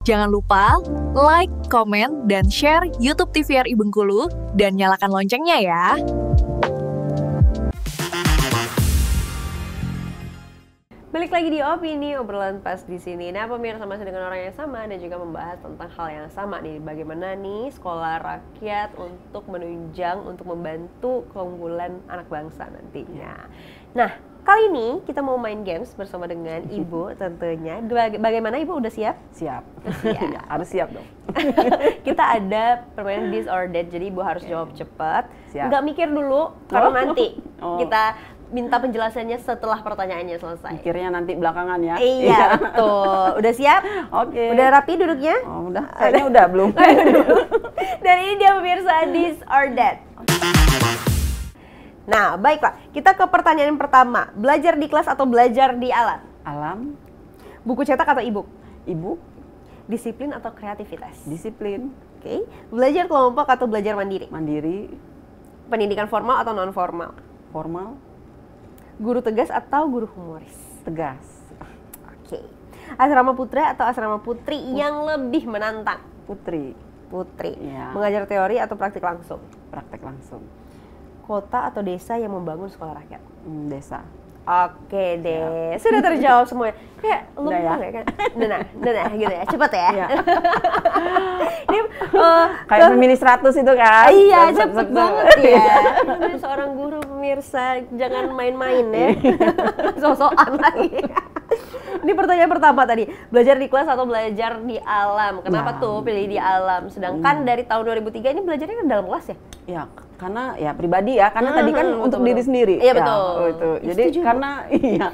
Jangan lupa like, komen, dan share YouTube TVRI Bengkulu dan nyalakan loncengnya ya. Balik lagi di Opini, obrolan pas di sini. Nah, pemirsa masih dengan orang yang sama dan juga membahas tentang hal yang sama nih. Bagaimana nih sekolah rakyat untuk menunjang, untuk membantu keunggulan anak bangsa nantinya. Nah, kali ini kita mau main games bersama dengan Ibu tentunya. Bagaimana Ibu, udah siap? Siap. Siap. Harus siap dong. Kita ada permainan this or that, jadi Ibu harus jawab cepat. Siap. Nggak mikir dulu, karena nanti Oh. kita minta penjelasannya setelah pertanyaannya selesai. Mikirnya nanti belakangan ya. Iya, betul. Udah siap? Oke. Udah rapi duduknya? Oh, udah. Kayaknya udah belum. Dan ini dia pemirsa this or that. Nah, baiklah. Kita ke pertanyaan pertama. Belajar di kelas atau belajar di alat? Alam, Buku cetak atau e-book? ibu, Disiplin atau kreativitas? disiplin, Oke. Belajar kelompok atau belajar mandiri? mandiri, Pendidikan formal atau non formal? formal, Guru tegas atau guru humoris? tegas, Oke. Asrama putra atau asrama putri yang lebih menantang? putri, Putri. Iya. Mengajar teori atau praktik langsung? praktek langsung, Kota atau desa yang membangun sekolah rakyat? desa. Oke deh, sudah terjawab semuanya. Kayak Udah ya? lupa ya kan? Nah, gitu ya, cepet ya. Iya. Ini Kayak pemilih 100 itu kan? iya, Sep, cepet sep, sep. banget ya. Ini seorang guru pemirsa, jangan main-main ya. So-soan lagi. Ini pertanyaan pertama tadi, belajar di kelas atau belajar di alam? Kenapa Nah. tuh pilih di alam? Sedangkan dari tahun 2003 ini belajarnya kan dalam kelas ya? Ya, karena ya pribadi ya, karena tadi kan untuk betul. diri sendiri. Iya, Ya, betul. oh, itu. Ya, Jadi setuju, Bu. karena iya,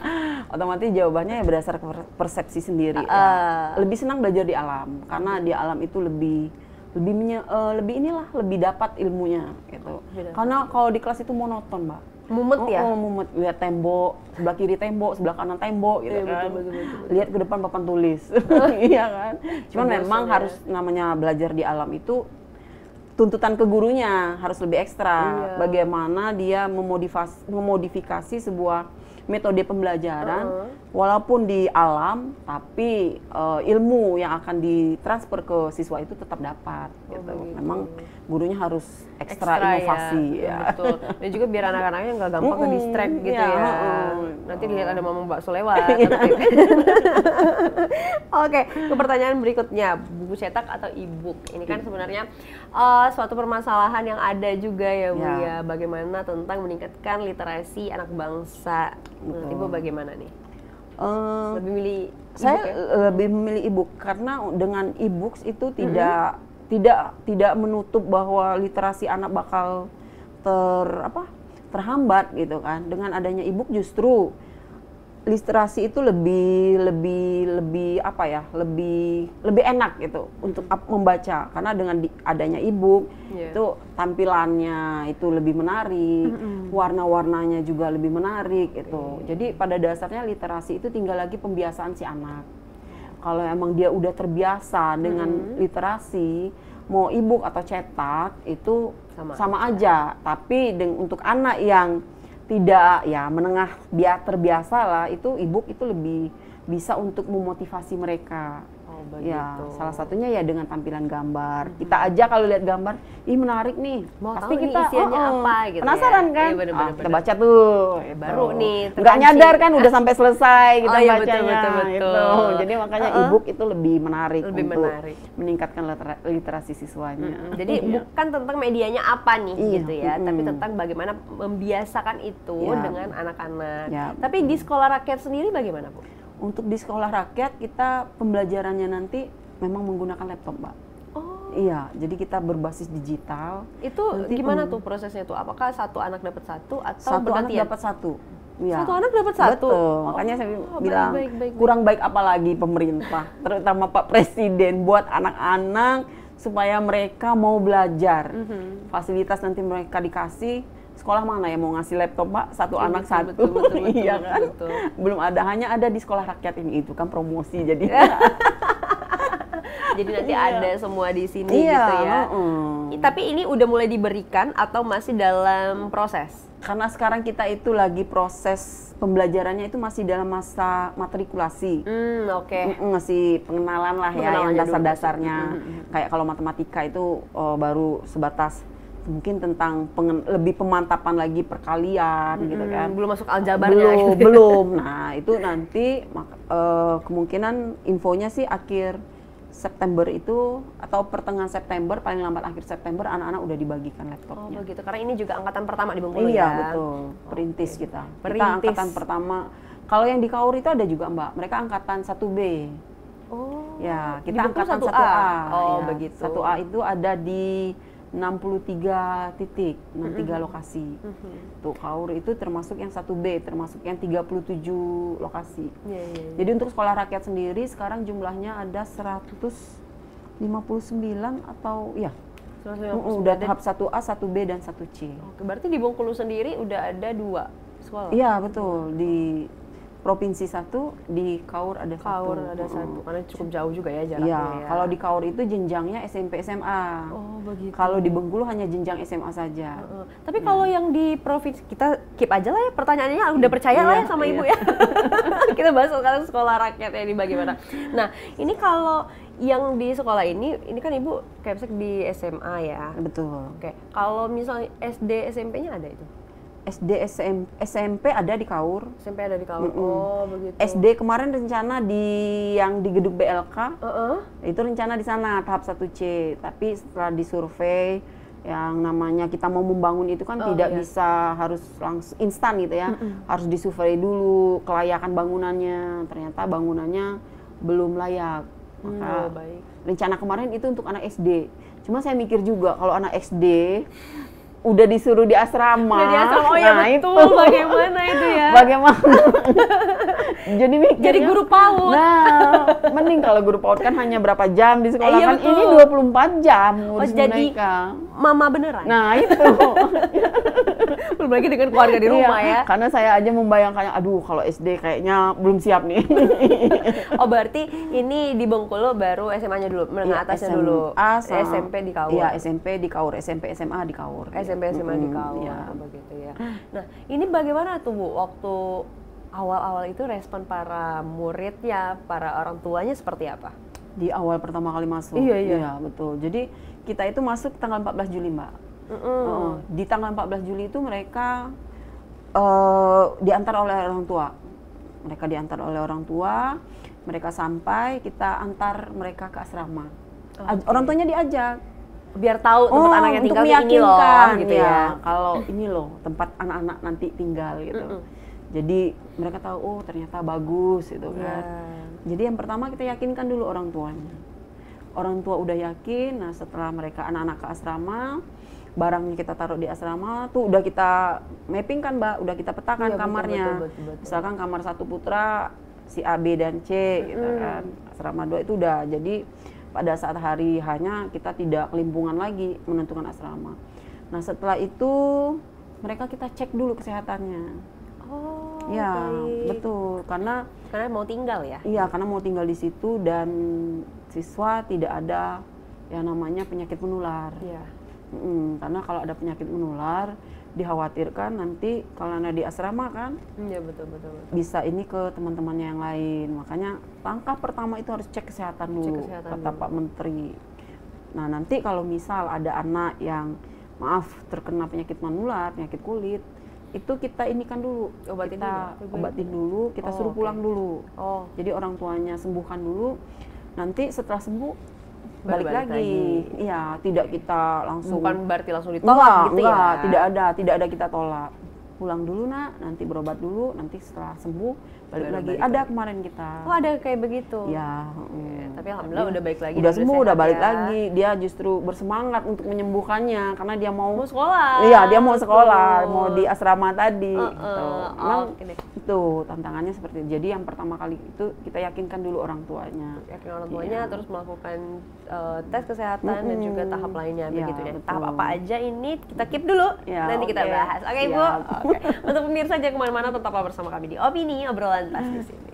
otomatis jawabannya ya berdasarkan persepsi sendiri. Ya. Lebih senang belajar di alam, karena di alam itu lebih dapat ilmunya gitu. Beda. Karena kalau di kelas itu monoton, Mbak. Mumet ya? Mumet, lihat tembok, sebelah kiri tembok, sebelah kanan tembok gitu Iya, kan. betul. Lihat ke depan papan tulis. Iya kan. Cuman Bosan memang ya. harus namanya belajar di alam itu tuntutan ke gurunya harus lebih ekstra. Iya. Bagaimana dia memodifikasi sebuah metode pembelajaran walaupun di alam, tapi ilmu yang akan ditransfer ke siswa itu tetap dapat. Gitu. begitu. Memang gurunya harus ekstra inovasi. Ya. Betul. Dan juga biar anak-anaknya nggak gampang ke distract gitu Iya, ya. heeh. Nanti dilihat ada mama bakso lewat. Oke, ke pertanyaan berikutnya, buku cetak atau e-book? Ini kan sebenarnya suatu permasalahan yang ada juga ya, Bu Ya. ya. Bagaimana tentang meningkatkan literasi anak bangsa? Menurut Ibu bagaimana nih? Lebih milih Saya e-book ya? lebih memilih e-book karena dengan e-books itu tidak menutup bahwa literasi anak bakal terhambat gitu kan. Dengan adanya e-book justru literasi itu lebih enak gitu untuk membaca, karena dengan adanya e-book Iya. itu tampilannya itu lebih menarik, warna-warnanya juga lebih menarik gitu. Jadi pada dasarnya literasi itu tinggal lagi pembiasaan si anak. Kalau emang dia udah terbiasa dengan literasi, mau e-book atau cetak itu sama aja. Tapi untuk anak yang tidak ya menengah terbiasa lah, itu e-book itu lebih bisa untuk memotivasi mereka. Oh, begitu. Ya, salah satunya ya dengan tampilan gambar. Kita aja kalau lihat gambar, ih menarik nih. Mau Pasti tahu nih kita isiannya apa gitu penasaran ya. kan? Iya, bener-bener. Kita baca tuh. Baru nih, Nggak terpancing. nyadar kan udah sampai selesai kita Oh, iya, bacanya. betul. Gitu. Jadi makanya e-book itu lebih menarik Lebih untuk menarik. meningkatkan literasi siswanya. Jadi bukan tentang medianya apa nih Iya, gitu ya, tapi tentang bagaimana membiasakan itu Iya. dengan anak-anak. Ya, Tapi di sekolah rakyat sendiri bagaimana, Bu? Untuk di sekolah rakyat kita pembelajarannya nanti memang menggunakan laptop, Mbak. Oh, Iya, jadi kita berbasis digital. itu Nanti gimana tuh prosesnya tuh? Apakah satu anak dapat satu atau Satu anak bergantian? dapat satu. Iya. Satu anak dapat satu? Betul, Oh, makanya saya baik, bilang baik. kurang baik apalagi pemerintah, terutama Pak Presiden buat anak-anak supaya mereka mau belajar. Fasilitas nanti mereka dikasih, sekolah mana yang mau ngasih laptop, Pak? Satu anak satu. betul, Iya kan? betul. Belum ada, hanya ada di sekolah rakyat ini, itu kan promosi jadi. Jadi nanti ada semua di sini Iya, gitu ya. Tapi ini udah mulai diberikan atau masih dalam proses? Karena sekarang kita itu lagi proses pembelajarannya itu masih dalam masa matrikulasi. Oke. Masih pengenalan lah ya, yang Pengenalannya dulu. dasar-dasarnya. Kayak kalau matematika itu baru sebatas mungkin tentang lebih pemantapan lagi perkalian gitu kan. Belum masuk aljabarnya. Belum. Nah, itu nanti kemungkinan infonya sih akhir September itu atau pertengahan September, paling lambat akhir September anak-anak udah dibagikan laptopnya. Oh begitu, karena ini juga angkatan pertama di Bengkulu Iya, ya? betul. Perintis kita. Kita Perintis. angkatan pertama. Kalau yang di Kaur itu ada juga Mbak, mereka angkatan 1B. Oh, Ya, di kita Bengkulu angkatan 1A. 1A. Oh Ya, begitu. 1A itu ada di 63 titik, 63 lokasi. Tuh Kaur itu termasuk yang 1B, termasuk yang 37 lokasi. Iya. Jadi untuk sekolah rakyat sendiri sekarang jumlahnya ada 159 atau ya. Udah tahap 1A, 1B dan 1C. Oke, berarti di Bengkulu sendiri udah ada 2 sekolah? Iya, betul. Di Provinsi 1, di Kaur ada 1. Kaur ada 1, karena cukup jauh juga ya jaraknya Iya, ya. kalau di Kaur itu jenjangnya SMP SMA. Oh begitu. Kalau di Bengkulu hanya jenjang SMA saja. Tapi kalau yang di provinsi, kita keep aja lah ya pertanyaannya, udah percaya lah ya sama Ibu ya. Kita bahas sekarang sekolah rakyat ya, ini bagaimana. Nah, ini kalau yang di sekolah ini kan Ibu kayak misalnya di SMA ya. Betul. Oke, kalau misalnya SD, SMP-nya ada itu? SD, SMP ada di Kaur. SMP ada di Kaur. Oh, begitu. SD kemarin rencana yang di gedung BLK. Uh-uh. Itu rencana di sana tahap 1C, tapi setelah disurvei yang namanya kita mau membangun itu kan tidak bisa harus langsung instan gitu ya. Harus disurvei dulu kelayakan bangunannya. Ternyata bangunannya belum layak. Maka Baik. rencana kemarin itu untuk anak SD. Cuma saya mikir juga kalau anak SD udah disuruh di asrama. Udah di asrama, oh ya nah betul, itu. bagaimana itu ya? Bagaimana? Jadi mikirnya, Jadi guru PAUD. Nah, mending kalau guru PAUD kan hanya berapa jam di sekolah, Iya, kan betul. ini 24 jam ngurus jadi mereka. Mama beneran? Nah, itu. Belum lagi dengan keluarga di rumah Iya, ya. karena saya aja membayangkannya, aduh kalau SD kayaknya belum siap nih. Oh berarti ini di Bengkulu baru SMA-nya dulu, menengah atasnya dulu. SMP di Kaur. Iya, SMP di Kaur, SMP SMA di Kaur. SMP SMA di Kaur, Iya. begitu ya. Nah, ini bagaimana tuh Bu, waktu awal-awal itu respon para muridnya, para orang tuanya seperti apa? Di awal pertama kali masuk. Iya. Betul. Jadi kita itu masuk tanggal 14 Juli, Mbak. Di tanggal 14 Juli itu mereka diantar oleh orang tua. Mereka diantar oleh orang tua, mereka sampai, kita antar mereka ke asrama. Orang tuanya diajak. Biar tahu tempat anak yang tinggal untuk ini loh, meyakinkan, gitu ya. Kalau ini loh tempat anak-anak nanti tinggal gitu. Jadi mereka tahu, oh ternyata bagus gitu kan. Jadi yang pertama kita yakinkan dulu orang tuanya. Orang tua udah yakin, nah setelah mereka anak-anak ke asrama, barangnya kita taruh di asrama, tuh udah kita mapping kan Mbak, udah kita petakan kamarnya. Betul. Misalkan kamar 1 putra, si A, B, dan C gitu kan. Asrama 2 itu udah, jadi pada saat hari hanya kita tidak kelimpungan lagi menentukan asrama. Nah setelah itu mereka kita cek dulu kesehatannya. Oh, Ya baik. betul, karena mau tinggal ya? iya karena mau tinggal di situ dan siswa tidak ada yang namanya penyakit menular. Iya. Karena kalau ada penyakit menular dikhawatirkan nanti kalau di asrama kan Iya betul. bisa ini ke teman-temannya yang lain. Makanya langkah pertama itu harus cek kesehatan dulu, kata Pak Menteri. Nah nanti kalau misal ada anak yang maaf terkena penyakit menular, penyakit kulit, itu kita ini kan dulu, obatin dulu, kita suruh pulang dulu. Jadi orang tuanya sembuhkan dulu, nanti setelah sembuh balik lagi. Iya, tidak kita langsung. Bukan berarti langsung ditolak gitu ya? Tidak ada kita tolak. Pulang dulu nak, nanti berobat dulu, nanti setelah sembuh balik lagi. Ada kemarin kita. Oh ada kayak begitu? Ya. Tapi alhamdulillah udah baik lagi. Udah sembuh, udah balik ya. lagi. Dia justru bersemangat untuk menyembuhkannya karena dia mau sekolah. Iya, dia mau sekolah, mau di asrama tadi. Gitu. Memang itu tantangannya seperti itu. Jadi yang pertama kali itu kita yakinkan dulu orang tuanya. Yakin orang tuanya, terus melakukan tes kesehatan dan juga tahap lainnya begitu ya. Tahap apa aja ini kita keep dulu, nanti kita bahas. Oke Ibu. Untuk pemirsa jangan kemana-mana, tetaplah bersama kami di Opini, obrolan pas di sini.